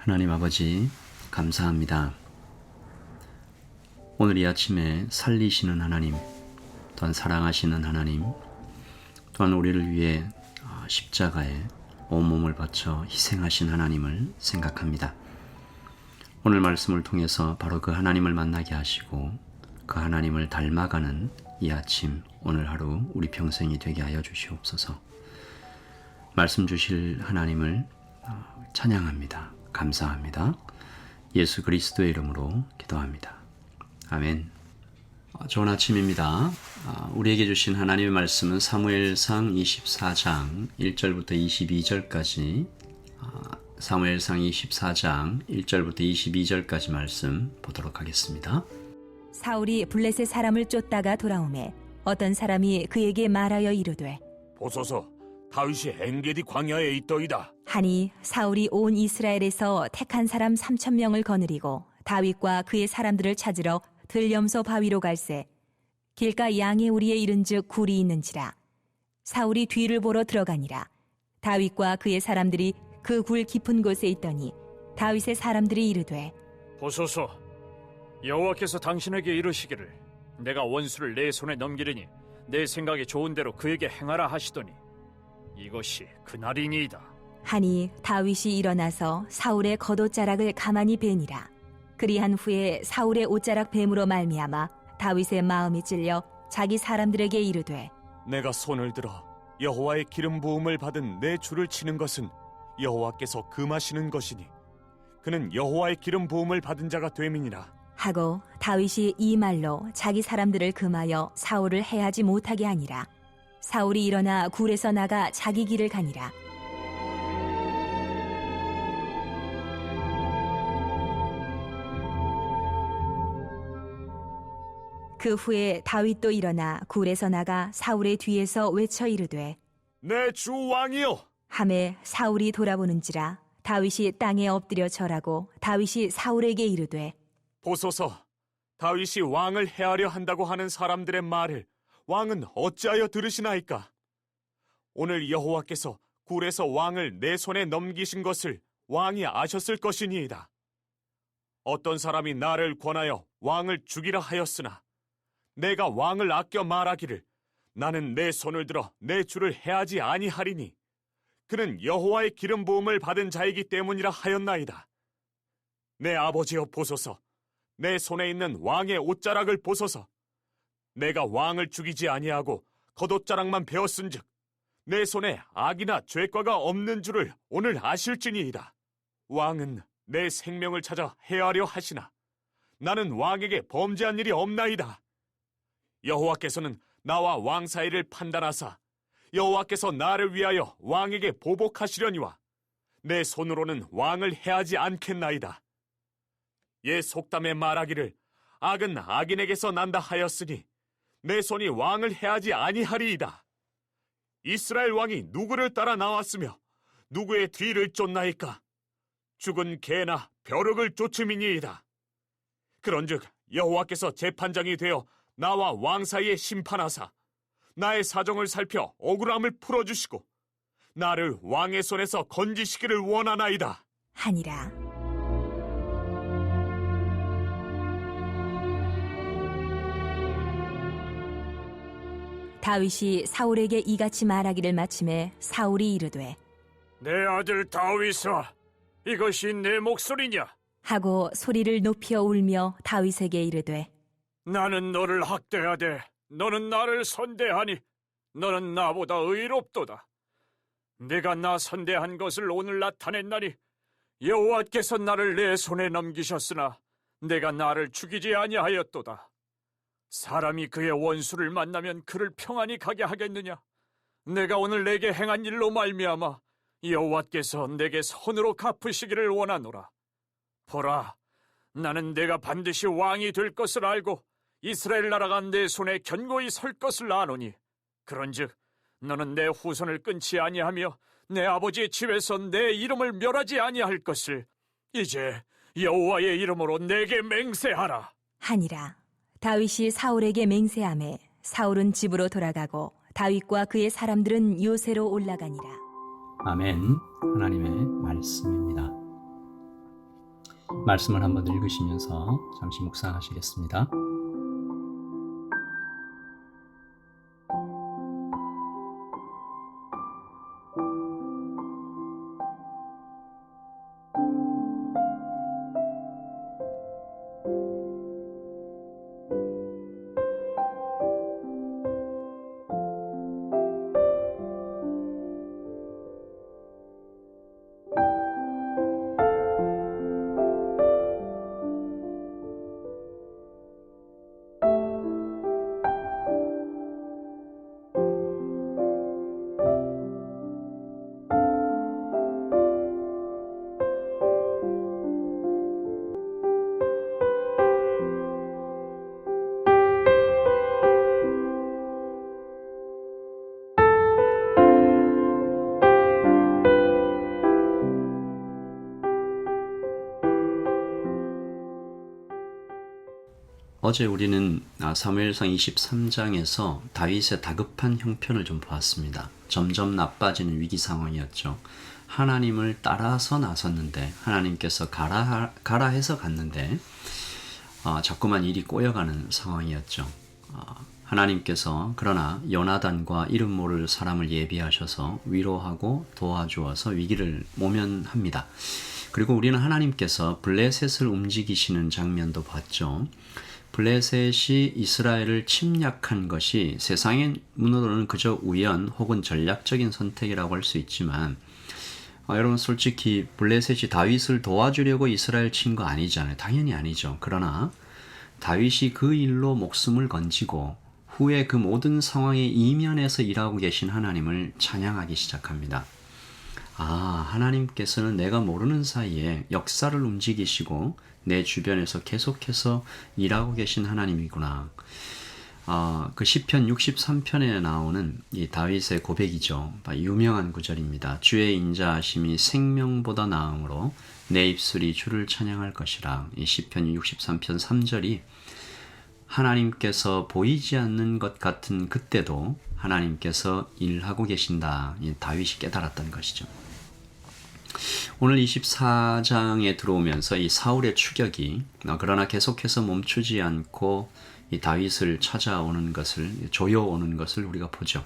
하나님 아버지, 감사합니다. 오늘 이 아침에 살리시는 하나님, 또한 사랑하시는 하나님, 또한 우리를 위해 십자가에 온몸을 바쳐 희생하신 하나님을 생각합니다. 오늘 말씀을 통해서 바로 그 하나님을 만나게 하시고 그 하나님을 닮아가는 이 아침, 오늘 하루 우리 평생이 되게 하여 주시옵소서. 말씀 주실 하나님을 찬양합니다. 감사합니다. 예수 그리스도의 이름으로 기도합니다. 아멘. 좋은 아침입니다. 우리에게 주신 하나님의 말씀은 사무엘상 24장 1절부터 22절까지 사무엘상 24장 1절부터 22절까지 말씀 보도록 하겠습니다. 사울이 블레셋 사람을 쫓다가 돌아오매 어떤 사람이 그에게 말하여 이르되 보소서, 다윗이 엔게디 광야에 있더이다. 하니 사울이 온 이스라엘에서 택한 사람 3,000명을 거느리고 다윗과 그의 사람들을 찾으러 들염소 바위로 갈새 길가 양의 우리에 이른즉 굴이 있는지라. 사울이 뒤를 보러 들어가니라. 다윗과 그의 사람들이 그 굴 깊은 곳에 있더니 다윗의 사람들이 이르되 보소서, 여호와께서 당신에게 이르시기를 내가 원수를 내 손에 넘기리니 내 생각에 좋은 대로 그에게 행하라 하시더니 이것이 그날이니이다. 하니 다윗이 일어나서 사울의 겉옷자락을 가만히 베니라. 그리한 후에 사울의 옷자락 뱀으로 말미암아 다윗의 마음이 찔려 자기 사람들에게 이르되 내가 손을 들어 여호와의 기름 부음을 받은 내 주를 치는 것은 여호와께서 금하시는 것이니 그는 여호와의 기름 부음을 받은 자가 됨이니라 하고 다윗이 이 말로 자기 사람들을 금하여 사울을 해하지 못하게 하니라. 사울이 일어나 굴에서 나가 자기 길을 가니라. 그 후에 다윗도 일어나 굴에서 나가 사울의 뒤에서 외쳐 이르되 내 주 왕이여. 하매 사울이 돌아보는지라. 다윗이 땅에 엎드려 절하고 다윗이 사울에게 이르되 보소서, 다윗이 왕을 해하려 한다고 하는 사람들의 말을 왕은 어찌하여 들으시나이까? 오늘 여호와께서 굴에서 왕을 내 손에 넘기신 것을 왕이 아셨을 것이니이다. 어떤 사람이 나를 권하여 왕을 죽이라 하였으나 내가 왕을 아껴 말하기를 나는 내 손을 들어 내 주를 해하지 아니하리니 그는 여호와의 기름 부음을 받은 자이기 때문이라 하였나이다. 내 아버지여 보소서, 내 손에 있는 왕의 옷자락을 보소서. 내가 왕을 죽이지 아니하고 겉옷자락만 베었은즉 내 손에 악이나 죄과가 없는 줄을 오늘 아실지니이다. 왕은 내 생명을 찾아 해하려 하시나 나는 왕에게 범죄한 일이 없나이다. 여호와께서는 나와 왕 사이를 판단하사 여호와께서 나를 위하여 왕에게 보복하시려니와 내 손으로는 왕을 해하지 않겠나이다. 옛 속담에 말하기를 악은 악인에게서 난다 하였으니 내 손이 왕을 해하지 아니하리이다. 이스라엘 왕이 누구를 따라 나왔으며 누구의 뒤를 쫓나이까? 죽은 개나 벼룩을 쫓음이니이다. 그런즉 여호와께서 재판장이 되어 나와 왕 사이에 심판하사 나의 사정을 살펴 억울함을 풀어주시고 나를 왕의 손에서 건지시기를 원하나이다. 하니라. 다윗이 사울에게 이같이 말하기를 마침에 사울이 이르되 내 아들 다윗아, 이것이 내 목소리냐? 하고 소리를 높여 울며 다윗에게 이르되 나는 너를 학대하되 너는 나를 선대하니 너는 나보다 의롭도다. 내가 나 선대한 것을 오늘 나타냈나니 여호와께서 나를 내 손에 넘기셨으나 내가 나를 죽이지 아니하였도다. 사람이 그의 원수를 만나면 그를 평안히 가게 하겠느냐? 내가 오늘 내게 행한 일로 말미암아 여호와께서 내게 선으로 갚으시기를 원하노라. 보라, 나는 내가 반드시 왕이 될 것을 알고 이스라엘 나라가 내 손에 견고히 설 것을 아노니 그런즉 너는 내 후손을 끊지 아니하며 내 아버지의 집에서 내 이름을 멸하지 아니할 것을 이제 여호와의 이름으로 내게 맹세하라. 하니라. 다윗이 사울에게 맹세하매 사울은 집으로 돌아가고 다윗과 그의 사람들은 요새로 올라가니라. 아멘. 하나님의 말씀입니다. 말씀을 한번 읽으시면서 잠시 묵상하시겠습니다. 어제 우리는 사무엘상 23장에서 다윗의 다급한 형편을 좀 보았습니다. 점점 나빠지는 위기 상황이었죠. 하나님을 따라서 나섰는데 하나님께서 가라 해서 갔는데 자꾸만 일이 꼬여가는 상황이었죠. 하나님께서 그러나 요나단과 이름 모를 사람을 예비하셔서 위로하고 도와주어서 위기를 모면합니다. 그리고 우리는 하나님께서 블레셋을 움직이시는 장면도 봤죠. 블레셋이 이스라엘을 침략한 것이 세상의 눈으로는 그저 우연 혹은 전략적인 선택이라고 할 수 있지만 여러분 솔직히 블레셋이 다윗을 도와주려고 이스라엘 친 거 아니잖아요. 당연히 아니죠. 그러나 다윗이 그 일로 목숨을 건지고 후에 그 모든 상황에 이면에서 일하고 계신 하나님을 찬양하기 시작합니다. 하나님께서는 내가 모르는 사이에 역사를 움직이시고 내 주변에서 계속해서 일하고 계신 하나님이구나. 그 시편 63편에 나오는 이 다윗의 고백이죠. 유명한 구절입니다. 주의 인자하심이 생명보다 나음으로 내 입술이 주를 찬양할 것이라. 이 시편 63편 3절이 하나님께서 보이지 않는 것 같은 그때도 하나님께서 일하고 계신다. 이 다윗이 깨달았던 것이죠. 오늘 24장에 들어오면서 이 사울의 추격이 그러나 계속해서 멈추지 않고 이 다윗을 찾아오는 것을 조여오는 것을 우리가 보죠.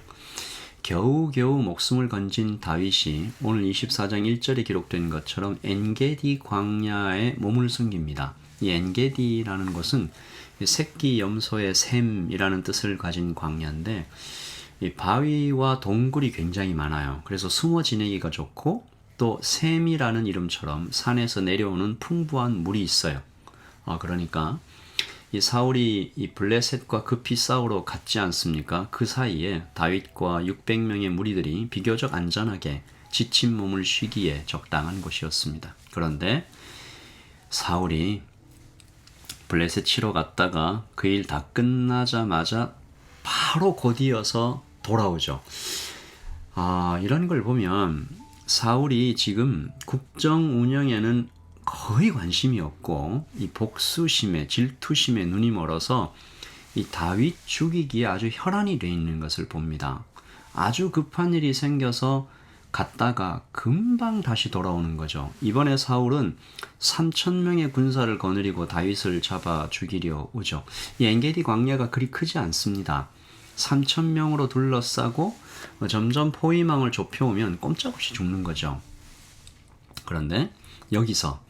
겨우겨우 목숨을 건진 다윗이 오늘 24장 1절에 기록된 것처럼 엔게디 광야에 몸을 숨깁니다. 이 엔게디라는 곳은 새끼 염소의 샘이라는 뜻을 가진 광야인데 이 바위와 동굴이 굉장히 많아요. 그래서 숨어 지내기가 좋고 또 샘이라는 이름처럼 산에서 내려오는 풍부한 물이 있어요. 그러니까 이 사울이 이 블레셋과 급히 싸우러 갔지 않습니까? 그 사이에 다윗과 600명의 무리들이 비교적 안전하게 지친 몸을 쉬기에 적당한 곳이었습니다. 그런데 사울이 블레셋 치러 갔다가 그 일 다 끝나자마자 바로 곧이어서 돌아오죠. 이런 걸 보면 사울이 지금 국정 운영에는 거의 관심이 없고 이 복수심에 질투심에 눈이 멀어서 이 다윗 죽이기에 아주 혈안이 되어 있는 것을 봅니다. 아주 급한 일이 생겨서 갔다가 금방 다시 돌아오는 거죠. 이번에 사울은 3,000명의 군사를 거느리고 다윗을 잡아 죽이려 오죠. 이 엔게디 광야가 그리 크지 않습니다. 3,000명으로 둘러싸고 점점 포위망을 좁혀오면 꼼짝없이 죽는 거죠. 그런데 여기서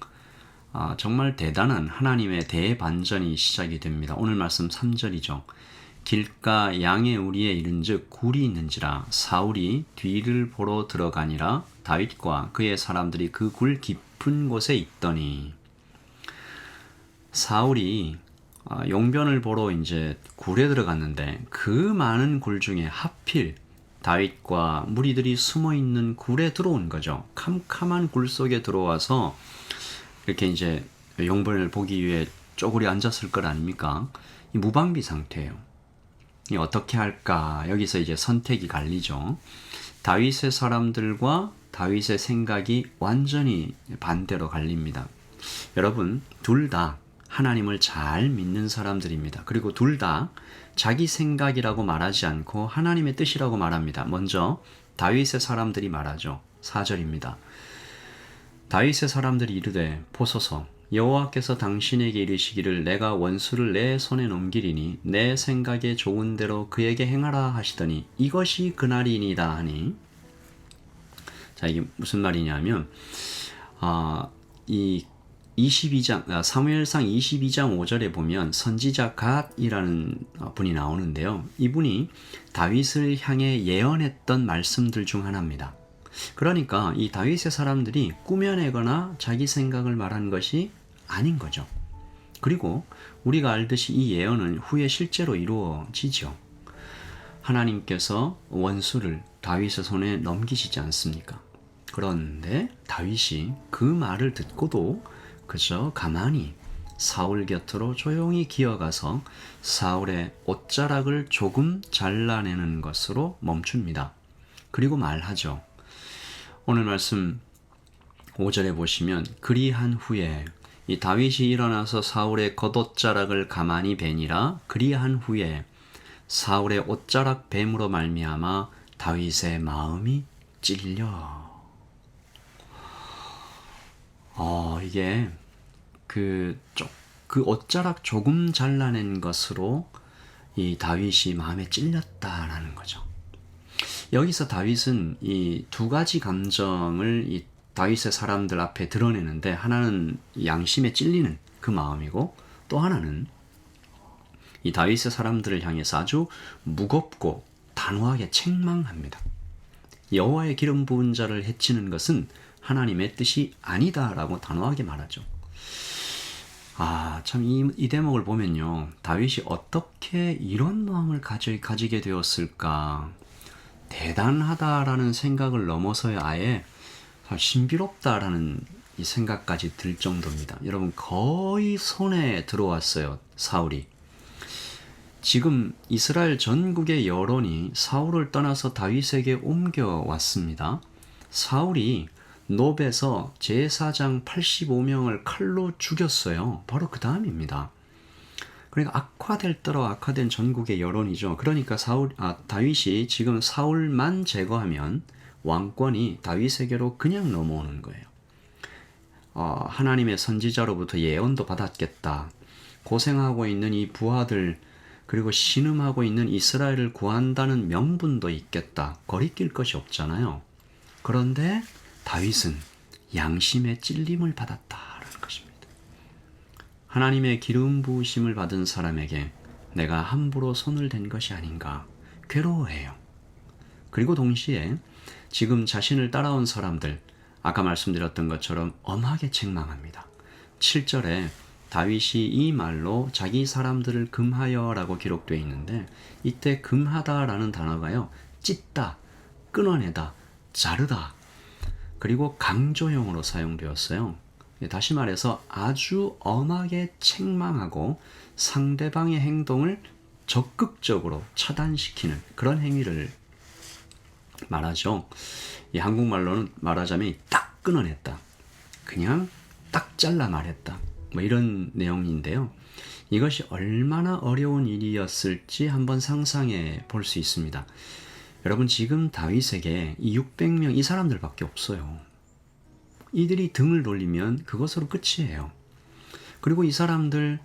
정말 대단한 하나님의 대반전이 시작이 됩니다. 오늘 말씀 3절이죠. 길가 양의 우리에 이른즉 굴이 있는지라 사울이 뒤를 보러 들어가니라 다윗과 그의 사람들이 그 굴 깊은 곳에 있더니 사울이 용변을 보러 이제 굴에 들어갔는데 그 많은 굴 중에 하필 다윗과 무리들이 숨어 있는 굴에 들어온 거죠. 캄캄한 굴 속에 들어와서 이렇게 이제 용변을 보기 위해 쪼그려 앉았을 것 아닙니까? 이 무방비 상태예요. 이 어떻게 할까? 여기서 이제 선택이 갈리죠. 다윗의 사람들과 다윗의 생각이 완전히 반대로 갈립니다. 여러분, 둘 다 하나님을 잘 믿는 사람들입니다. 그리고 둘 다 자기 생각이라고 말하지 않고 하나님의 뜻이라고 말합니다. 먼저 다윗의 사람들이 말하죠. 4절입니다. 다윗의 사람들이 이르되 보소서 여호와께서 당신에게 이르시기를 내가 원수를 내 손에 넘기리니 내 생각에 좋은 대로 그에게 행하라 하시더니 이것이 그날이니이다 하니. 자, 이게 무슨 말이냐면 이 22장 사무엘상 22장 5절에 보면 선지자 갓이라는 분이 나오는데요. 이분이 다윗을 향해 예언했던 말씀들 중 하나입니다. 그러니까 이 다윗의 사람들이 꾸며내거나 자기 생각을 말한 것이 아닌 거죠. 그리고 우리가 알듯이 이 예언은 후에 실제로 이루어지죠. 하나님께서 원수를 다윗의 손에 넘기시지 않습니까? 그런데 다윗이 그 말을 듣고도 그저 가만히 사울 곁으로 조용히 기어가서 사울의 옷자락을 조금 잘라내는 것으로 멈춥니다. 그리고 말하죠. 오늘 말씀 5절에 보시면 그리한 후에 이 다윗이 일어나서 사울의 겉옷자락을 가만히 베니라. 그리한 후에 사울의 옷자락 뱀으로 말미암아 다윗의 마음이 찔려. 이게 그 옷자락 조금 잘라낸 것으로 이 다윗이 마음에 찔렸다라는 거죠. 여기서 다윗은 이 두 가지 감정을 이 다윗의 사람들 앞에 드러내는데, 하나는 양심에 찔리는 그 마음이고, 또 하나는 이 다윗의 사람들을 향해서 아주 무겁고 단호하게 책망합니다. 여호와의 기름 부은 자를 해치는 것은 하나님의 뜻이 아니다라고 단호하게 말하죠. 참 이 대목을 보면요, 다윗이 어떻게 이런 마음을 가지게 되었을까? 대단하다라는 생각을 넘어서야 아예 신비롭다라는 이 생각까지 들 정도입니다. 여러분, 거의 손에 들어왔어요, 사울이. 지금 이스라엘 전국의 여론이 사울을 떠나서 다윗에게 옮겨왔습니다. 사울이 노베에서 제사장 85명을 칼로 죽였어요. 바로 그 다음입니다. 그러니까 악화될 대로 악화된 전국의 여론이죠. 그러니까 다윗이 지금 사울만 제거하면 왕권이 다윗에게로 그냥 넘어오는 거예요. 하나님의 선지자로부터 예언도 받았겠다. 고생하고 있는 이 부하들, 그리고 신음하고 있는 이스라엘을 구한다는 명분도 있겠다. 거리낄 것이 없잖아요. 그런데 다윗은 양심의 찔림을 받았다라는 것입니다. 하나님의 기름 부으심을 받은 사람에게 내가 함부로 손을 댄 것이 아닌가 괴로워해요. 그리고 동시에 지금 자신을 따라온 사람들, 아까 말씀드렸던 것처럼 엄하게 책망합니다. 7절에 다윗이 이 말로 자기 사람들을 금하여라고 기록되어 있는데, 이때 금하다라는 단어가요, 찢다, 끊어내다, 자르다, 그리고 강조형으로 사용되었어요. 다시 말해서 아주 엄하게 책망하고 상대방의 행동을 적극적으로 차단시키는 그런 행위를 말하죠. 이 한국말로는 말하자면 딱 끊어냈다, 그냥 딱 잘라 말했다, 이런 내용인데요. 이것이 얼마나 어려운 일이었을지 한번 상상해 볼 수 있습니다. 여러분, 지금 다윗에게 이 600명 이 사람들밖에 없어요. 이들이 등을 돌리면 그것으로 끝이에요. 그리고 이 사람들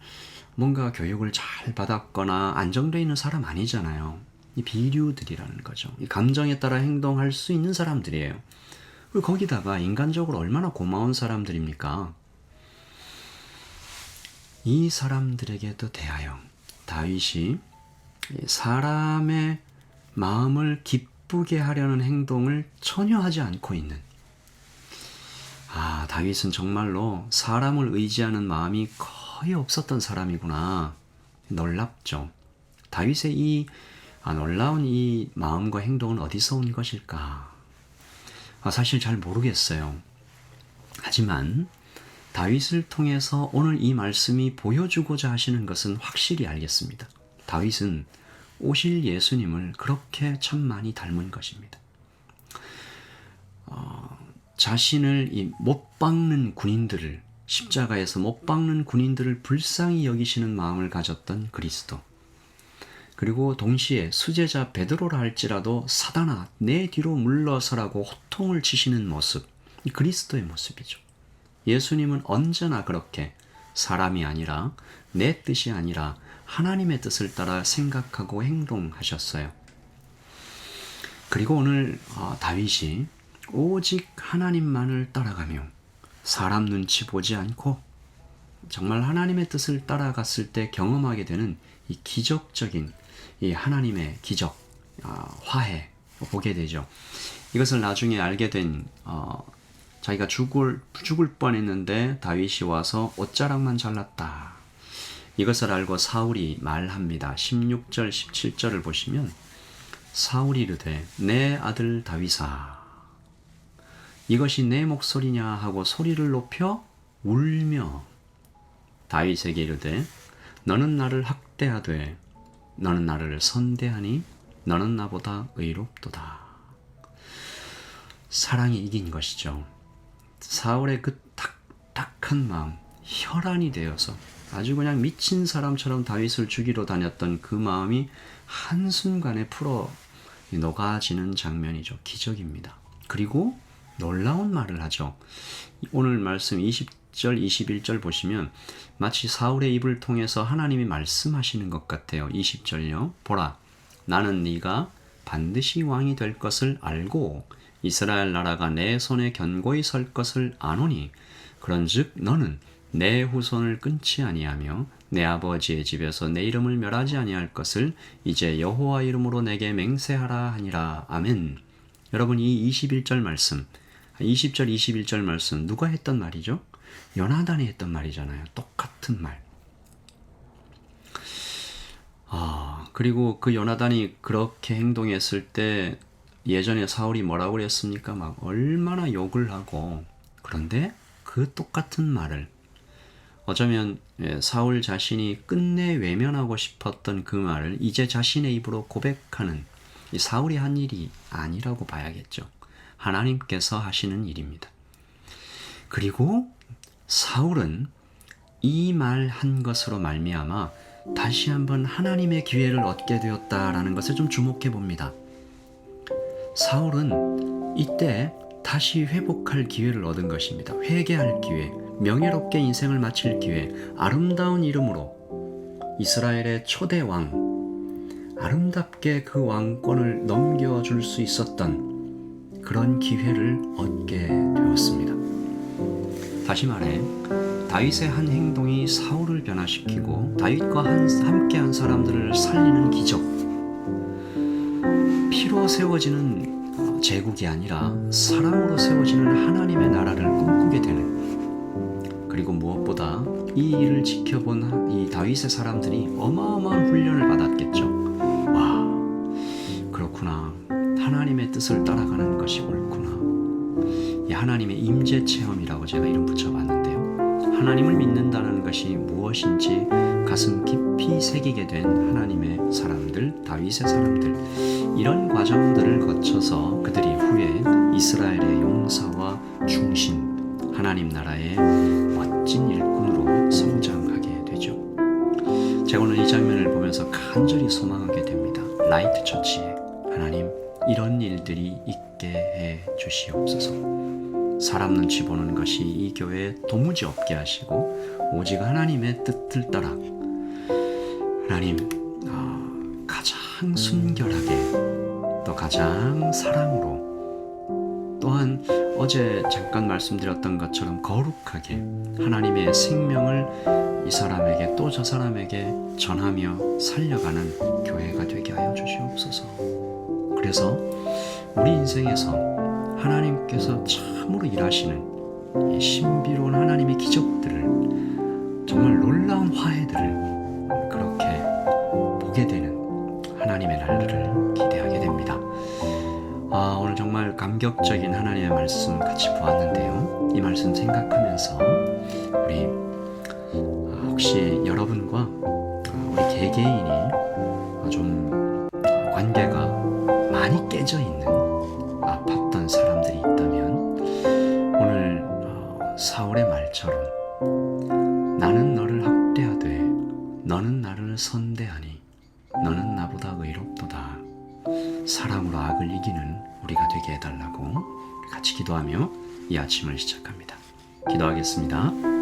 뭔가 교육을 잘 받았거나 안정되어 있는 사람 아니잖아요. 이 비류들이라는 거죠. 이 감정에 따라 행동할 수 있는 사람들이에요. 그리고 거기다가 인간적으로 얼마나 고마운 사람들입니까? 이 사람들에게도 대하여 다윗이 사람의 마음을 기쁘게 하려는 행동을 전혀 하지 않고 있는, 다윗은 정말로 사람을 의지하는 마음이 거의 없었던 사람이구나. 놀랍죠. 다윗의 이 놀라운 이 마음과 행동은 어디서 온 것일까? 사실 잘 모르겠어요. 하지만 다윗을 통해서 오늘 이 말씀이 보여주고자 하시는 것은 확실히 알겠습니다. 다윗은 오실 예수님을 그렇게 참 많이 닮은 것입니다. 자신을 못 박는 군인들을, 십자가에서 못 박는 군인들을 불쌍히 여기시는 마음을 가졌던 그리스도, 그리고 동시에 수제자 베드로라 할지라도 사단아 내 뒤로 물러서라고 호통을 치시는 모습, 이 그리스도의 모습이죠. 예수님은 언제나 그렇게 사람이 아니라 내 뜻이 아니라 하나님의 뜻을 따라 생각하고 행동하셨어요. 그리고 오늘 다윗이 오직 하나님만을 따라가며 사람 눈치 보지 않고 정말 하나님의 뜻을 따라갔을 때 경험하게 되는 이 기적적인 이 하나님의 기적, 화해 보게 되죠. 이것을 나중에 알게 된 자기가 죽을 뻔했는데 다윗이 와서 옷자락만 잘랐다. 이것을 알고 사울이 말합니다. 16절 17절을 보시면 사울이 이르되 내 아들 다윗아 이것이 내 목소리냐 하고 소리를 높여 울며 다윗에게 이르되 너는 나를 학대하되 너는 나를 선대하니 너는 나보다 의롭도다. 사랑이 이긴 것이죠. 사울의 그 딱딱한 마음, 혈안이 되어서 아주 그냥 미친 사람처럼 다윗을 죽이러 다녔던 그 마음이 한순간에 풀어 녹아지는 장면이죠. 기적입니다. 그리고 놀라운 말을 하죠. 오늘 말씀 20절, 21절 보시면 마치 사울의 입을 통해서 하나님이 말씀하시는 것 같아요. 20절요. 보라, 나는 네가 반드시 왕이 될 것을 알고 이스라엘 나라가 내 손에 견고히 설 것을 아노니 그런즉 너는 내 후손을 끊지 아니하며 내 아버지의 집에서 내 이름을 멸하지 아니할 것을 이제 여호와 이름으로 내게 맹세하라 하니라. 아멘. 여러분 이 21절 말씀 20절 21절 말씀 누가 했던 말이죠? 요나단이 했던 말이잖아요. 똑같은 말. 그리고 그 요나단이 그렇게 행동했을 때 예전에 사울이 뭐라고 그랬습니까? 막 얼마나 욕을 하고 그런데 그 똑같은 말을 어쩌면 사울 자신이 끝내 외면하고 싶었던 그 말을 이제 자신의 입으로 고백하는 이 사울이 한 일이 아니라고 봐야겠죠. 하나님께서 하시는 일입니다. 그리고 사울은 이 말 한 것으로 말미암아 다시 한번 하나님의 기회를 얻게 되었다라는 것을 좀 주목해 봅니다. 사울은 이때 다시 회복할 기회를 얻은 것입니다. 회개할 기회, 명예롭게 인생을 마칠 기회, 아름다운 이름으로 이스라엘의 초대 왕, 아름답게 그 왕권을 넘겨줄 수 있었던 그런 기회를 얻게 되었습니다. 다시 말해 다윗의 한 행동이 사울을 변화시키고 다윗과 함께한 사람들을 살리는 기적, 피로 세워지는 제국이 아니라 사랑으로 세워지는 하나님의 나라를 꿈꾸게 되는, 그리고 무엇보다 이 일을 지켜본 이 다윗의 사람들이 어마어마한 훈련을 받았겠죠. 와, 그렇구나. 하나님의 뜻을 따라가는 것이 옳구나. 이 하나님의 임재 체험이라고 제가 이름 붙여봤는데요. 하나님을 믿는다는 것이 무엇인지 가슴 깊이 새기게 된 하나님의 사람들, 다윗의 사람들, 이런 과정들을 거쳐서 그들이 후에 이스라엘의 용사와 중심, 하나님 나라의 멋진 일꾼으로 성장하게 되죠. 제가 오늘 이 장면을 보면서 간절히 소망하게 됩니다. 라이트 처치에 하나님 이런 일들이 있게 해 주시옵소서. 사람 눈치 보는 것이 이 교회에 도무지 없게 하시고 오직 하나님의 뜻을 따라 하나님 가장 순결하게 또 가장 사랑으로 또한 어제 잠깐 말씀드렸던 것처럼 거룩하게 하나님의 생명을 이 사람에게 또 저 사람에게 전하며 살려가는 교회가 되게 하여 주시옵소서. 그래서 우리 인생에서 하나님께서 참으로 일하시는 이 신비로운 하나님의 기적들을, 정말 놀라운 화해들을 그렇게 보게 되는 하나님의 날들을 기대하게 됩니다. 오늘 정말 감격적인 하나님의 말씀 같이 보았는데요. 이 말씀 생각하면서 우리 혹시 여러분과 우리 개개인이 좀 관계가 많이 깨져 있는 아팠던 사람들이 있다면 오늘 사울의 말처럼 나는 너를 학대하되 너는 나를 선대하니 너는 나보다 의롭도다. 사랑으로 악을 이기는 우리가 되게 해달라고 같이 기도하며 이 아침을 시작합니다. 기도하겠습니다.